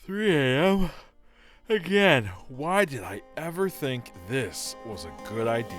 3 a.m. Again, why did I ever think this was a good idea?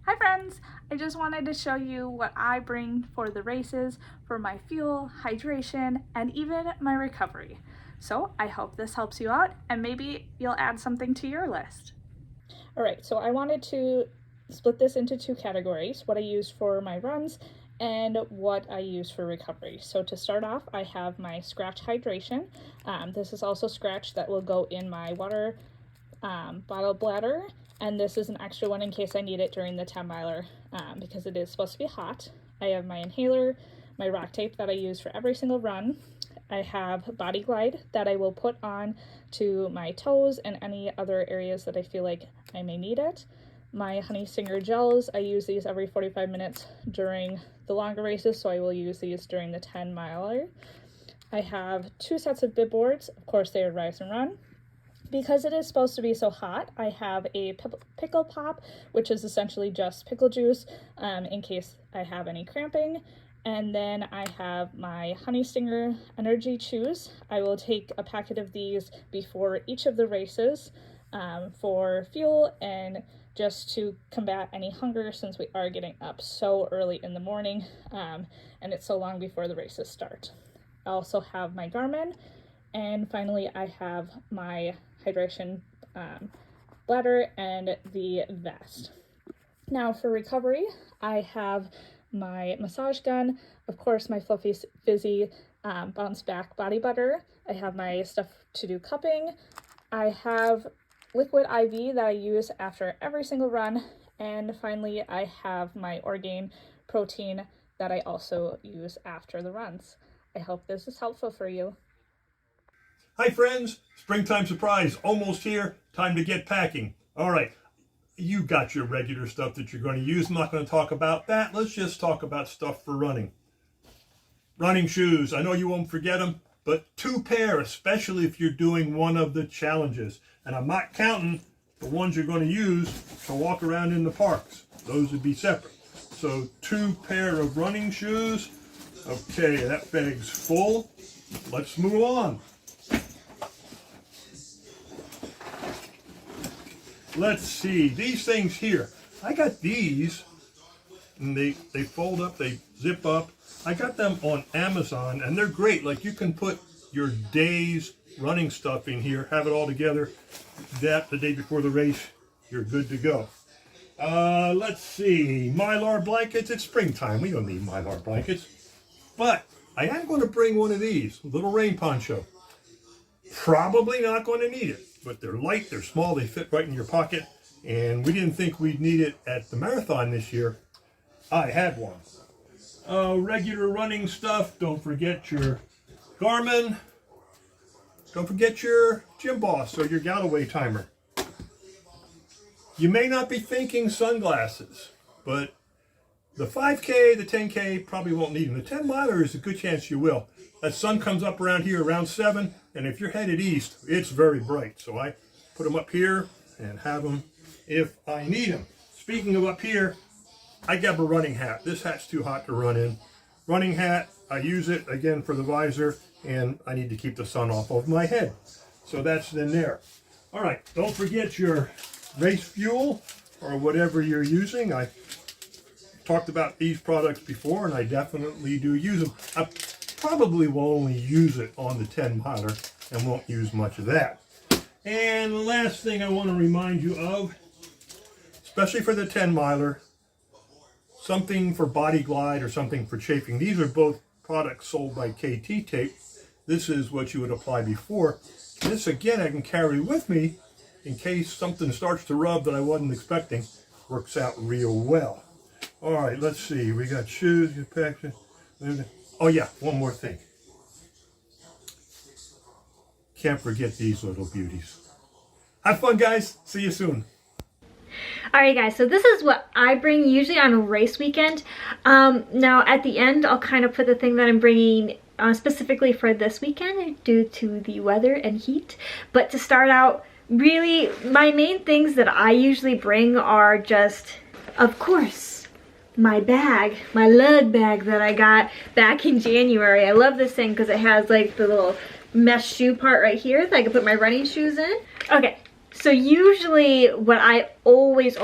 Hi friends! I just wanted to show you what I bring for the races for my fuel, hydration, and even my recovery. So I hope this helps you out and maybe you'll add something to your list. Alright, so I wanted to split this into two categories, what I use for my runs and what I use for recovery. So to start off, I have my Scratch Hydration. This is also Scratch that will go in my water bottle bladder, and this is an extra one in case I need it during the 10 miler because it is supposed to be hot. I have my inhaler, my rock tape that I use for every single run. I have Body Glide that I will put on to my toes and any other areas that I feel like I may need it. My Honey Stinger gels, I use these every 45 minutes during the longer races, so I will use these during the 10 miler. I have 2 sets of bib boards. Of course, they are Rise and Run. Because it is supposed to be so hot, I have a pickle pop, which is essentially just pickle juice in case I have any cramping. And then I have my Honey Stinger Energy Chews. I will take a packet of these before each of the races for fuel and just to combat any hunger since we are getting up so early in the morning and it's so long before the races start. I also have my Garmin, and finally I have my hydration bladder and the vest. Now for recovery, I have my massage gun, of course my Fluffy Fizzy Bounce Back Body Butter. I have my stuff to do cupping. I have liquid IV that I use after every single run. And finally, I have my Orgain protein that I also use after the runs. I hope this is helpful for you. Hi friends, Springtime Suprise, almost here, time to get packing. All right, you got your regular stuff that you're going to use. I'm not going to talk about that. Let's just talk about stuff for running. Running shoes, I know you won't forget them, but 2 pair, especially if you're doing one of the challenges. And I'm not counting the ones you're going to use to walk around in the parks. Those would be separate. So 2 pair of running shoes. Okay, that bag's full. Let's move on. Let's see, these things here. I got these, and they fold up, they zip up. I got them on Amazon, and they're great. Like, you can put your day's running stuff in here, have it all together. That the day before the race, you're good to go. Let's see, Mylar blankets. It's springtime. We don't need Mylar blankets. But I am going to bring one of these, a little rain poncho. Probably not going to need it, but they're light, they're small, they fit right in your pocket, and we didn't think we'd need it at the marathon this year. I had one. Regular running stuff, don't forget your Garmin, don't forget your Gym Boss or your Galloway timer. You may not be thinking sunglasses, but the 5K, the 10K probably won't need them. The 10 miler is a good chance you will. That sun comes up around here around 7, and if you're headed east, it's very bright. So I put them up here and have them if I need them. Speaking of up here, I got a running hat. This hat's too hot to run in. Running hat, I use it again for the visor, and I need to keep the sun off of my head. So that's in there. All right, don't forget your race fuel or whatever you're using. I talked about these products before, and I definitely do use them. I probably will only use it on the 10 miler and won't use much of that. And the last thing I want to remind you of, especially for the 10 miler, something for Body Glide or something for chafing. These are both products sold by KT Tape. This is what you would apply before. This again I can carry with me in case something starts to rub that I wasn't expecting. Works out real well. All right, let's see. We got shoes, oh yeah, one more thing. Can't forget these little beauties. Have fun, guys. See you soon. Alright guys, so this is what I bring usually on a race weekend. Now at the end I'll kind of put the thing that I'm bringing specifically for this weekend due to the weather and heat. But to start out, really my main things that I usually bring are just, of course, my bag, my lug bag that I got back in January. I love this thing because it has like the little mesh shoe part right here that I can put my running shoes in. Okay. So usually what I always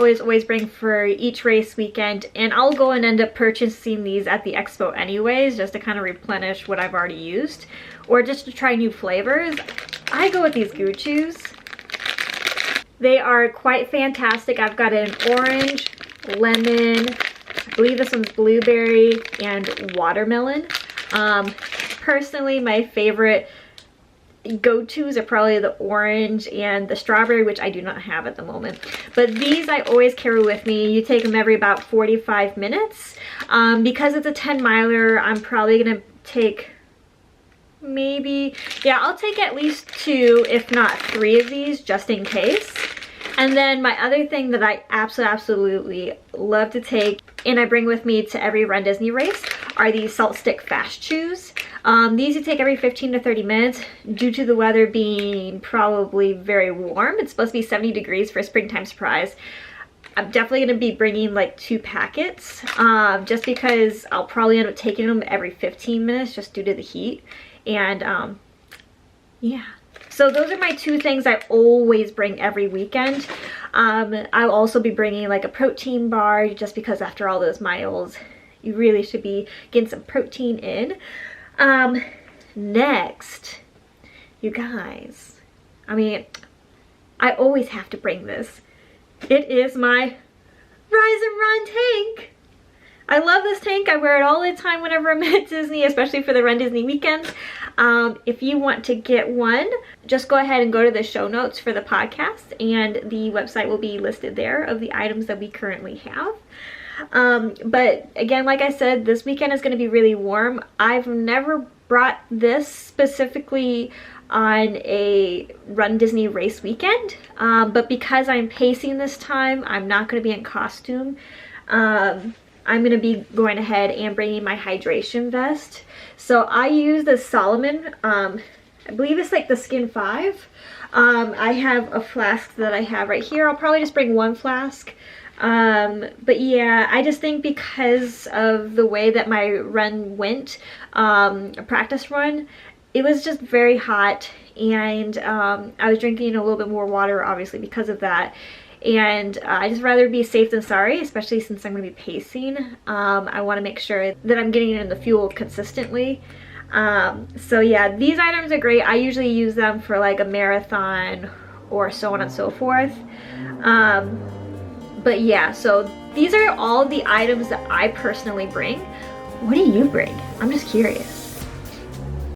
bring for each race weekend, and I'll go and end up purchasing these at the expo anyways, just to kind of replenish what I've already used, or just to try new flavors, I go with these Goo Chews. They are quite fantastic. I've got an orange, lemon, I believe this one's blueberry, and watermelon. Personally, my favorite go-tos are probably the orange and the strawberry, which I do not have at the moment. But these I always carry with me. You take them every about 45 minutes. Because it's a 10 miler, I'm probably gonna take maybe, yeah, I'll take at least 2, if not 3 of these just in case. And then my other thing that I absolutely love to take, and I bring with me to every runDisney race, are these Salt Stick Fast Chews. These you take every 15 to 30 minutes due to the weather being probably very warm. It's supposed to be 70 degrees for Springtime Suprise. I'm definitely going to be bringing like 2 packets just because I'll probably end up taking them every 15 minutes just due to the heat. And yeah. So those are my 2 things I always bring every weekend. I'll also be bringing like a protein bar just because after all those miles, you really should be getting some protein in. Next, you guys, I mean, I always have to bring this. It is my Rise and Run tank. I love this tank. I wear it all the time whenever I'm at Disney, especially for the runDisney weekends. If you want to get one, just go ahead and go to the show notes for the podcast, and the website will be listed there of the items that we currently have. But again, like I said, this weekend is going to be really warm. I've never brought this specifically on a runDisney race weekend, but because I'm pacing this time, I'm not going to be in costume. I'm going to be going ahead and bringing my hydration vest. So I use the Solomon, I believe it's like the Skin 5. I have a flask that I have right here. I'll probably just bring 1 flask. But yeah, I just think because of the way that my run went, a practice run, it was just very hot, and I was drinking a little bit more water obviously because of that. And I just rather be safe than sorry, especially since I'm going to be pacing. I want to make sure that I'm getting in the fuel consistently. So yeah, these items are great. I usually use them for like a marathon or so on and so forth. But yeah, so these are all the items that I personally bring. What do you bring? I'm just curious.